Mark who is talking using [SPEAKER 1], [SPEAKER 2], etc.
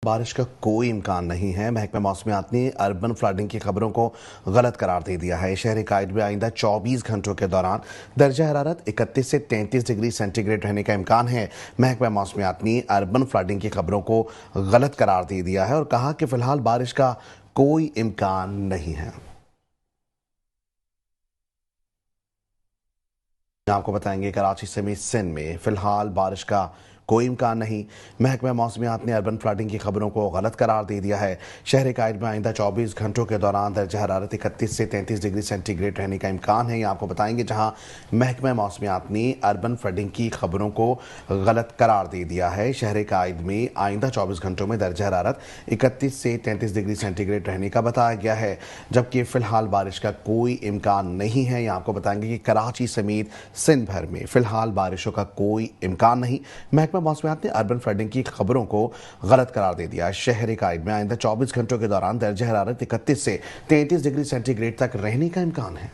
[SPEAKER 1] बारिश का कोई इम्कान नहीं है। महकमा मौसमियात ने अर्बन फ्लडिंग की खबरों को गलत करार दे दिया है। शहर कायद में आइंदा 24 घंटों के दौरान दर्जा हरारत 31 से 33 डिग्री सेंटीग्रेड रहने का इम्कान है। महकमा मौसमियात ने अर्बन फ्लडिंग की खबरों को गलत करार दे दिया है और कहा कि फिलहाल बारिश का कोई इम्कान नहीं है। आपको बताएंगे कराची समेत सिंध में फिलहाल बारिश का कोई इम्कान नहीं। महकमा मौसमियात ने अर्बन फ्लडिंग की खबरों को गलत करार दे दिया है। शहर कायद में आइंदा 24 घंटों के दौरान दर्जा हरारत 31 से 33 डिग्री सेंटीग्रेड रहने का इम्कान है। ये आपको बताएंगे जहां महकमा मौसमियात ने अर्बन फ्लडिंग की खबरों को गलत करार दे दिया है। शहर कायद में आइंदा 24 घंटों में दर्जा हरारत 31 से 33 डिग्री सेंटीग्रेड रहने का बताया गया है, जबकि फिलहाल बारिश का कोई इम्कान नहीं है। ये आपको बताएंगे कि कराची समेत सिंध भर में फिलहाल बारिशों का कोई इम्कान नहीं। महकमा मौसमियात ने अर्बन फ्लडिंग की खबरों को गलत करार दे दिया। शहर कायद में आइंदा 24 घंटों के दौरान दर्जा हरारत 31 से 33 डिग्री सेंटीग्रेड तक रहने का इम्कान है।